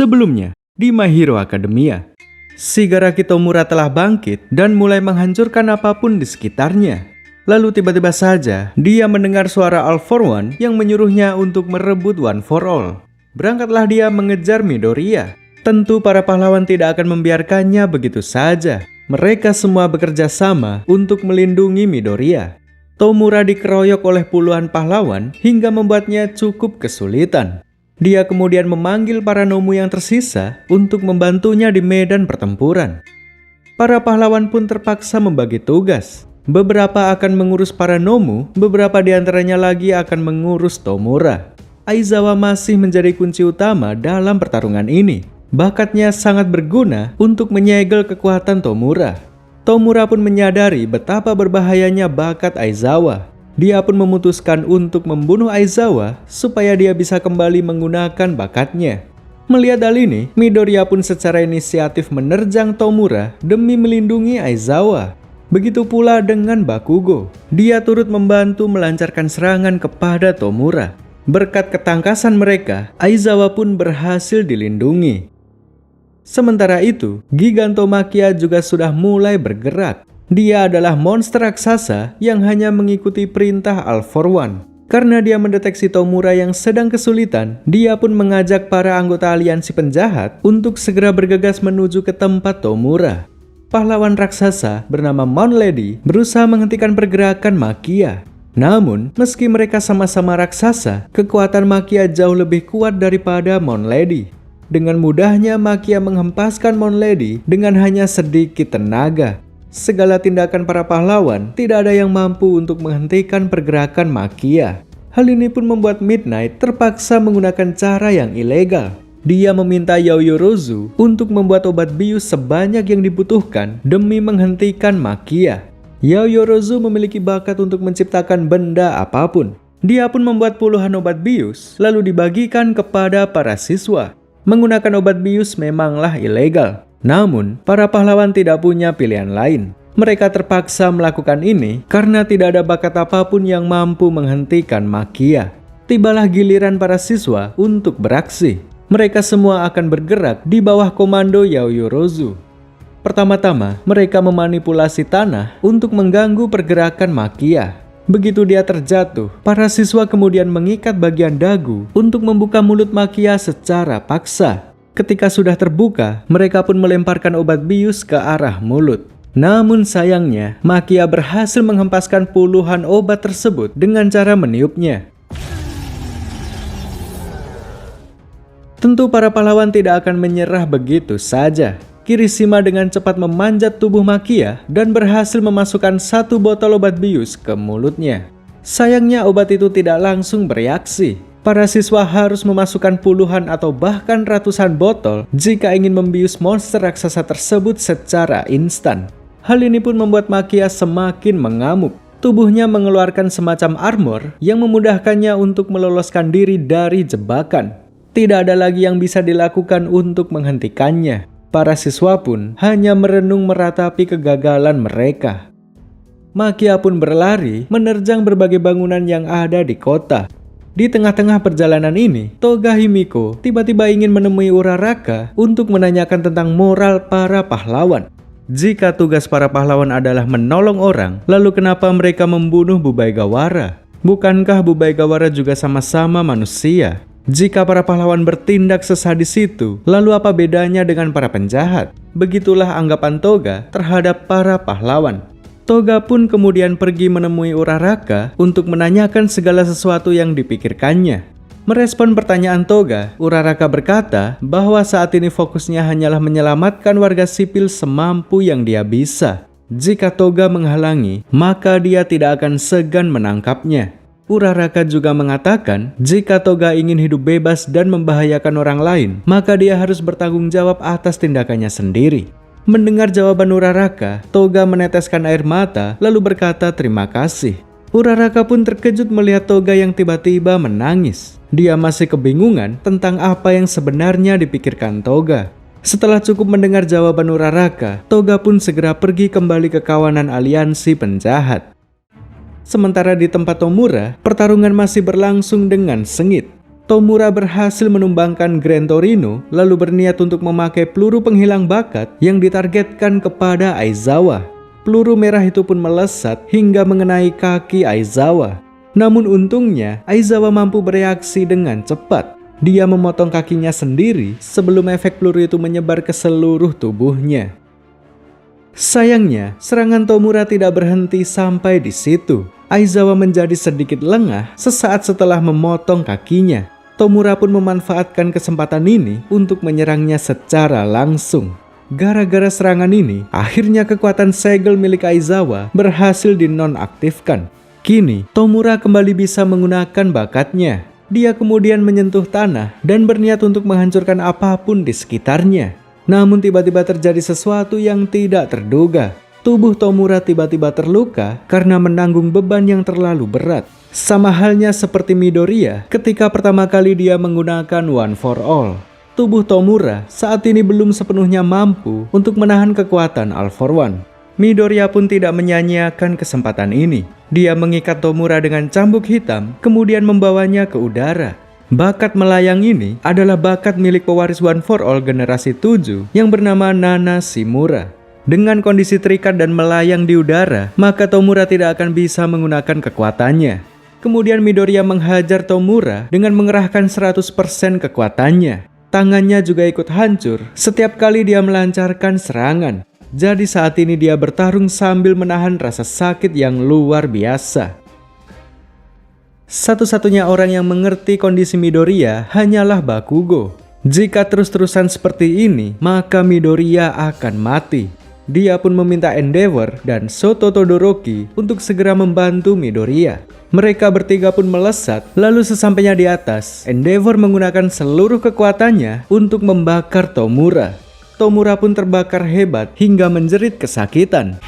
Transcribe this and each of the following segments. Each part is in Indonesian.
Sebelumnya, di My Hero Academia, Shigaraki Tomura telah bangkit dan mulai menghancurkan apapun di sekitarnya. Lalu tiba-tiba saja, dia mendengar suara All for One yang menyuruhnya untuk merebut One for All. Berangkatlah dia mengejar Midoriya. Tentu para pahlawan tidak akan membiarkannya begitu saja. Mereka semua bekerja sama untuk melindungi Midoriya. Tomura dikeroyok oleh puluhan pahlawan hingga membuatnya cukup kesulitan. Dia kemudian memanggil para Nomu yang tersisa untuk membantunya di medan pertempuran. Para pahlawan pun terpaksa membagi tugas. Beberapa akan mengurus para Nomu, beberapa di antaranya lagi akan mengurus Tomura. Aizawa masih menjadi kunci utama dalam pertarungan ini. Bakatnya sangat berguna untuk menyegel kekuatan Tomura. Tomura pun menyadari betapa berbahayanya bakat Aizawa. Dia pun memutuskan untuk membunuh Aizawa supaya dia bisa kembali menggunakan bakatnya. Melihat hal ini, Midoriya pun secara inisiatif menerjang Tomura demi melindungi Aizawa. Begitu pula dengan Bakugo. Dia turut membantu melancarkan serangan kepada Tomura. Berkat ketangkasan mereka, Aizawa pun berhasil dilindungi. Sementara itu, Gigantomachia juga sudah mulai bergerak. Dia adalah monster raksasa yang hanya mengikuti perintah All for One. Karena dia mendeteksi Tomura yang sedang kesulitan, dia pun mengajak para anggota aliansi penjahat untuk segera bergegas menuju ke tempat Tomura. Pahlawan raksasa bernama Mon Lady berusaha menghentikan pergerakan Machia. Namun, meski mereka sama-sama raksasa, kekuatan Machia jauh lebih kuat daripada Mon Lady. Dengan mudahnya Machia menghempaskan Mon Lady dengan hanya sedikit tenaga. Segala tindakan para pahlawan tidak ada yang mampu untuk menghentikan pergerakan Machia. Hal ini pun membuat Midnight terpaksa menggunakan cara yang ilegal. Dia meminta Yaoyorozu untuk membuat obat bius sebanyak yang dibutuhkan demi menghentikan Machia. Yaoyorozu memiliki bakat untuk menciptakan benda apapun. Dia pun membuat puluhan obat bius lalu dibagikan kepada para siswa. Menggunakan obat bius memanglah ilegal. Namun, para pahlawan tidak punya pilihan lain. Mereka terpaksa melakukan ini karena tidak ada bakat apapun yang mampu menghentikan Machia. Tibalah giliran para siswa untuk beraksi. Mereka semua akan bergerak di bawah komando Yaoyorozu. Pertama-tama, mereka memanipulasi tanah untuk mengganggu pergerakan Machia. Begitu dia terjatuh, para siswa kemudian mengikat bagian dagu untuk membuka mulut Machia secara paksa. Ketika sudah terbuka, mereka pun melemparkan obat bius ke arah mulut. Namun sayangnya, Machia berhasil menghempaskan puluhan obat tersebut dengan cara meniupnya. Tentu para pahlawan tidak akan menyerah begitu saja. Kirishima dengan cepat memanjat tubuh Machia dan berhasil memasukkan satu botol obat bius ke mulutnya. Sayangnya obat itu tidak langsung bereaksi. Para siswa harus memasukkan puluhan atau bahkan ratusan botol jika ingin membius monster raksasa tersebut secara instan. Hal ini pun membuat Machia semakin mengamuk. Tubuhnya mengeluarkan semacam armor yang memudahkannya untuk meloloskan diri dari jebakan. Tidak ada lagi yang bisa dilakukan untuk menghentikannya. Para siswa pun hanya merenung meratapi kegagalan mereka. Machia pun berlari menerjang berbagai bangunan yang ada di kota. Di tengah-tengah perjalanan ini, Toga Himiko tiba-tiba ingin menemui Uraraka untuk menanyakan tentang moral para pahlawan. Jika tugas para pahlawan adalah menolong orang, lalu kenapa mereka membunuh Bubaigawara? Bukankah Bubaigawara juga sama-sama manusia? Jika para pahlawan bertindak sesadis itu, lalu apa bedanya dengan para penjahat? Begitulah anggapan Toga terhadap para pahlawan. Toga pun kemudian pergi menemui Uraraka untuk menanyakan segala sesuatu yang dipikirkannya. Merespon pertanyaan Toga, Uraraka berkata bahwa saat ini fokusnya hanyalah menyelamatkan warga sipil semampu yang dia bisa. Jika Toga menghalangi, maka dia tidak akan segan menangkapnya. Uraraka juga mengatakan jika Toga ingin hidup bebas dan membahayakan orang lain, maka dia harus bertanggung jawab atas tindakannya sendiri. Mendengar jawaban Uraraka, Toga meneteskan air mata lalu berkata terima kasih. Uraraka pun terkejut melihat Toga yang tiba-tiba menangis. Dia masih kebingungan tentang apa yang sebenarnya dipikirkan Toga. Setelah cukup mendengar jawaban Uraraka, Toga pun segera pergi kembali ke kawanan aliansi penjahat. Sementara di tempat Tomura, pertarungan masih berlangsung dengan sengit. Tomura berhasil menumbangkan Gran Torino lalu berniat untuk memakai peluru penghilang bakat yang ditargetkan kepada Aizawa. Peluru merah itu pun melesat hingga mengenai kaki Aizawa. Namun untungnya Aizawa mampu bereaksi dengan cepat. Dia memotong kakinya sendiri sebelum efek peluru itu menyebar ke seluruh tubuhnya. Sayangnya, serangan Tomura tidak berhenti sampai di situ. Aizawa menjadi sedikit lengah sesaat setelah memotong kakinya. Tomura pun memanfaatkan kesempatan ini untuk menyerangnya secara langsung. Gara-gara serangan ini, akhirnya kekuatan segel milik Aizawa berhasil dinonaktifkan. Kini, Tomura kembali bisa menggunakan bakatnya. Dia kemudian menyentuh tanah dan berniat untuk menghancurkan apapun di sekitarnya. Namun tiba-tiba terjadi sesuatu yang tidak terduga. Tubuh Tomura tiba-tiba terluka karena menanggung beban yang terlalu berat. Sama halnya seperti Midoriya ketika pertama kali dia menggunakan One for All. Tubuh Tomura saat ini belum sepenuhnya mampu untuk menahan kekuatan All for One. Midoriya pun tidak menyia-nyiakan kesempatan ini. Dia mengikat Tomura dengan cambuk hitam, kemudian membawanya ke udara. Bakat melayang ini adalah bakat milik pewaris One for All generasi 7 yang bernama Nana Shimura. Dengan kondisi terikat dan melayang di udara, maka Tomura tidak akan bisa menggunakan kekuatannya. Kemudian Midoriya menghajar Tomura dengan mengerahkan 100% kekuatannya. Tangannya juga ikut hancur setiap kali dia melancarkan serangan. Jadi saat ini dia bertarung sambil menahan rasa sakit yang luar biasa. Satu-satunya orang yang mengerti kondisi Midoriya hanyalah Bakugo. Jika terus-terusan seperti ini, maka Midoriya akan mati. Dia pun meminta Endeavor dan Shoto Todoroki untuk segera membantu Midoriya. Mereka bertiga pun melesat, lalu sesampainya di atas, Endeavor menggunakan seluruh kekuatannya untuk membakar Tomura. Tomura pun terbakar hebat hingga menjerit kesakitan.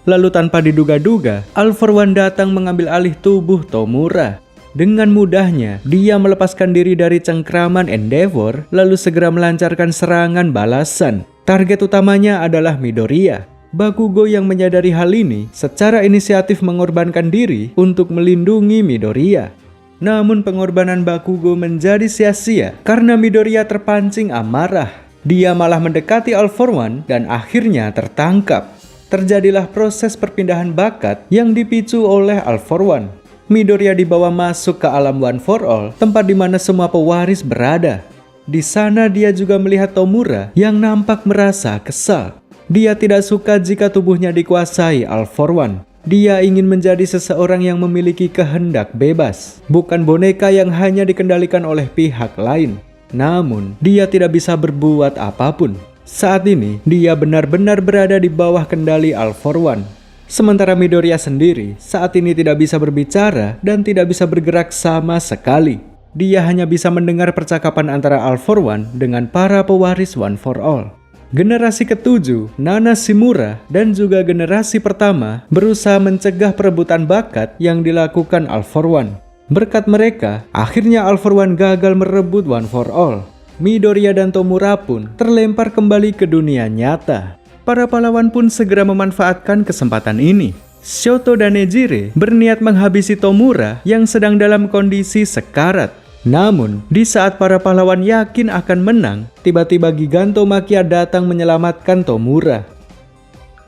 Lalu tanpa diduga-duga, All for One datang mengambil alih tubuh Tomura. Dengan mudahnya, dia melepaskan diri dari cengkraman Endeavor, lalu segera melancarkan serangan balasan. Target utamanya adalah Midoriya. Bakugo yang menyadari hal ini secara inisiatif mengorbankan diri untuk melindungi Midoriya. Namun pengorbanan Bakugo menjadi sia-sia karena Midoriya terpancing amarah. Dia malah mendekati All for One dan akhirnya tertangkap. Terjadilah proses perpindahan bakat yang dipicu oleh All for One. Midoriya dibawa masuk ke alam One for All, tempat di mana semua pewaris berada. Di sana dia juga melihat Tomura yang nampak merasa kesal. Dia tidak suka jika tubuhnya dikuasai All for One. Dia ingin menjadi seseorang yang memiliki kehendak bebas, bukan boneka yang hanya dikendalikan oleh pihak lain. Namun, dia tidak bisa berbuat apapun. Saat ini, dia benar-benar berada di bawah kendali All for One. Sementara Midoriya sendiri saat ini tidak bisa berbicara dan tidak bisa bergerak sama sekali. Dia hanya bisa mendengar percakapan antara All for One dengan para pewaris One for All. Generasi ke-7, Nana Shimura, dan juga generasi pertama berusaha mencegah perebutan bakat yang dilakukan All for One. Berkat mereka, akhirnya All for One gagal merebut One for All. Midoriya dan Tomura pun terlempar kembali ke dunia nyata. Para pahlawan pun segera memanfaatkan kesempatan ini. Shoto dan Nejire berniat menghabisi Tomura yang sedang dalam kondisi sekarat. Namun, di saat para pahlawan yakin akan menang, tiba-tiba Gigantomachia datang menyelamatkan Tomura.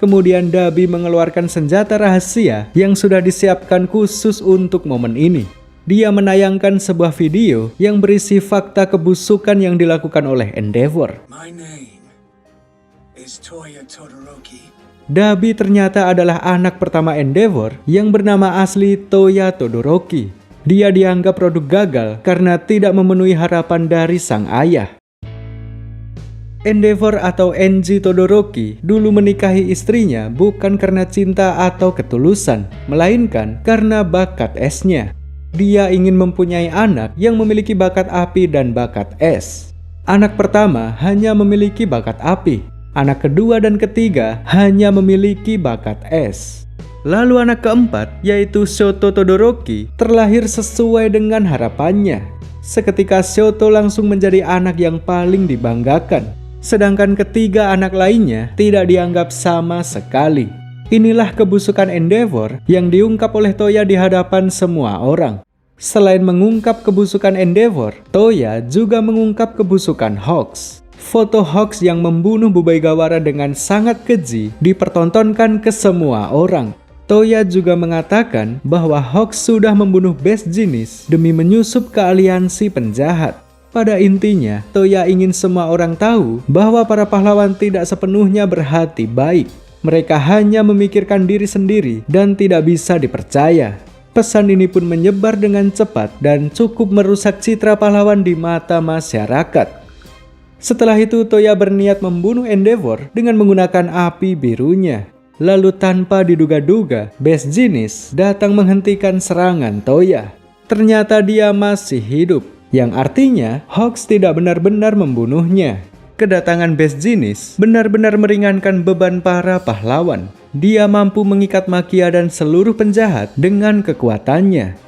Kemudian Dabi mengeluarkan senjata rahasia yang sudah disiapkan khusus untuk momen ini. Dia menayangkan sebuah video yang berisi fakta kebusukan yang dilakukan oleh Endeavor. My name is Toya Todoroki. Dabi ternyata adalah anak pertama Endeavor yang bernama asli Toya Todoroki. Dia dianggap produk gagal karena tidak memenuhi harapan dari sang ayah. Endeavor atau Enji Todoroki dulu menikahi istrinya bukan karena cinta atau ketulusan, melainkan karena bakat esnya. Dia ingin mempunyai anak yang memiliki bakat api dan bakat es. Anak pertama hanya memiliki bakat api. Anak kedua dan ketiga hanya memiliki bakat es. Lalu anak keempat, yaitu Shoto Todoroki, terlahir sesuai dengan harapannya. Seketika Shoto langsung menjadi anak yang paling dibanggakan. Sedangkan ketiga anak lainnya tidak dianggap sama sekali. Inilah kebusukan Endeavor yang diungkap oleh Toya di hadapan semua orang. Selain mengungkap kebusukan Endeavor, Toya juga mengungkap kebusukan Hawks. Foto Hawks yang membunuh Bubaigawara dengan sangat keji dipertontonkan ke semua orang. Toya juga mengatakan bahwa Hawks sudah membunuh Best Jenis demi menyusup ke aliansi penjahat. Pada intinya, Toya ingin semua orang tahu bahwa para pahlawan tidak sepenuhnya berhati baik. Mereka hanya memikirkan diri sendiri dan tidak bisa dipercaya. Pesan ini pun menyebar dengan cepat dan cukup merusak citra pahlawan di mata masyarakat. Setelah itu, Toya berniat membunuh Endeavor dengan menggunakan api birunya. Lalu tanpa diduga-duga, Best Jenis datang menghentikan serangan Toya. Ternyata dia masih hidup, yang artinya Hawks tidak benar-benar membunuhnya. Kedatangan Best Jenis benar-benar meringankan beban para pahlawan. Dia mampu mengikat Makia dan seluruh penjahat dengan kekuatannya.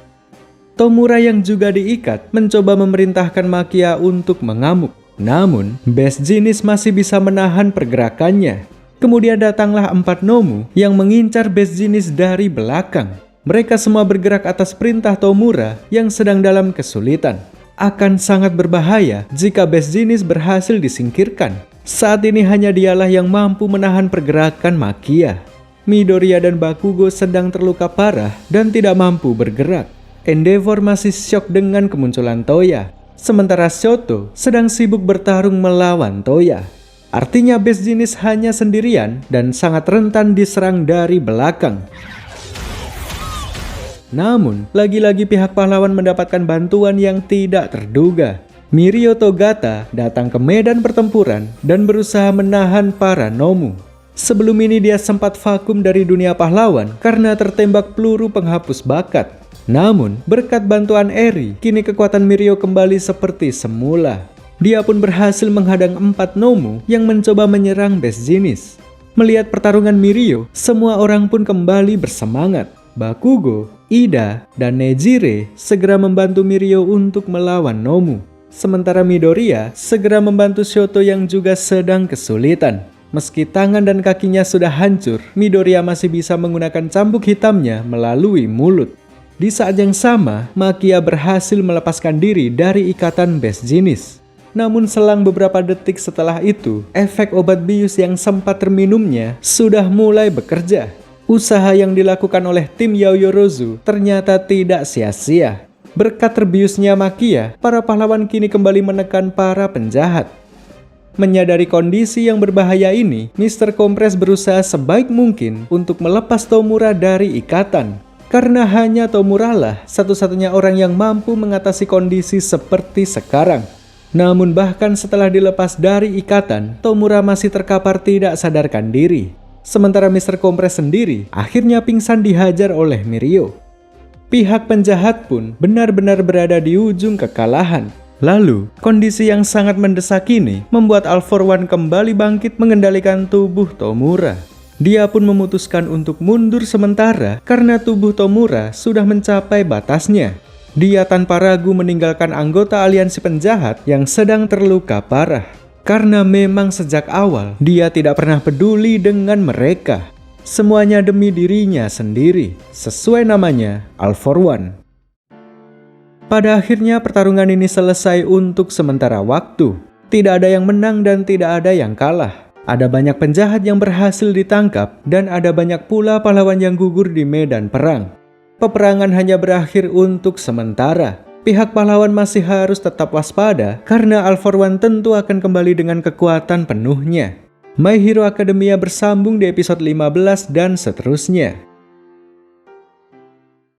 Tomura yang juga diikat mencoba memerintahkan Makia untuk mengamuk. Namun, Best Jenis masih bisa menahan pergerakannya. Kemudian datanglah 4 Nomu yang mengincar Best Jenis dari belakang. Mereka semua bergerak atas perintah Tomura yang sedang dalam kesulitan. Akan sangat berbahaya jika Best Jenis berhasil disingkirkan. Saat ini hanya dialah yang mampu menahan pergerakan Makia. Midoriya dan Bakugo sedang terluka parah dan tidak mampu bergerak. Endeavor masih syok dengan kemunculan Toya. Sementara Shoto sedang sibuk bertarung melawan Toya. Artinya Best Jenis hanya sendirian dan sangat rentan diserang dari belakang. Namun, lagi-lagi pihak pahlawan mendapatkan bantuan yang tidak terduga. Mirio Togata datang ke medan pertempuran dan berusaha menahan para Nomu. Sebelum ini dia sempat vakum dari dunia pahlawan karena tertembak peluru penghapus bakat. Namun, berkat bantuan Eri, kini kekuatan Mirio kembali seperti semula. Dia pun berhasil menghadang 4 Nomu yang mencoba menyerang Best Jenis. Melihat pertarungan Mirio, semua orang pun kembali bersemangat. Bakugo, Ida, dan Nejire segera membantu Mirio untuk melawan Nomu. Sementara Midoriya segera membantu Shoto yang juga sedang kesulitan. Meski tangan dan kakinya sudah hancur, Midoriya masih bisa menggunakan cambuk hitamnya melalui mulut. Di saat yang sama, Makia berhasil melepaskan diri dari ikatan Best Jenis. Namun selang beberapa detik setelah itu, efek obat bius yang sempat terminumnya sudah mulai bekerja. Usaha yang dilakukan oleh tim Yaoyorozu ternyata tidak sia-sia. Berkat terbiusnya Makia, para pahlawan kini kembali menekan para penjahat. Menyadari kondisi yang berbahaya ini, Mr. Kompres berusaha sebaik mungkin untuk melepas Tomura dari ikatan. Karena hanya Tomura lah satu-satunya orang yang mampu mengatasi kondisi seperti sekarang. Namun bahkan setelah dilepas dari ikatan, Tomura masih terkapar tidak sadarkan diri. Sementara Mr. Kompres sendiri akhirnya pingsan dihajar oleh Mirio. Pihak penjahat pun benar-benar berada di ujung kekalahan. Lalu, kondisi yang sangat mendesak ini membuat All For One kembali bangkit mengendalikan tubuh Tomura. Dia pun memutuskan untuk mundur sementara karena tubuh Tomura sudah mencapai batasnya. Dia tanpa ragu meninggalkan anggota aliansi penjahat yang sedang terluka parah. Karena memang sejak awal dia tidak pernah peduli dengan mereka. Semuanya demi dirinya sendiri, sesuai namanya, All For One. Pada akhirnya pertarungan ini selesai untuk sementara waktu. Tidak ada yang menang dan tidak ada yang kalah. Ada banyak penjahat yang berhasil ditangkap dan ada banyak pula pahlawan yang gugur di medan perang. Peperangan hanya berakhir untuk sementara. Pihak pahlawan masih harus tetap waspada karena All For One tentu akan kembali dengan kekuatan penuhnya. My Hero Academia bersambung di episode 15 dan seterusnya.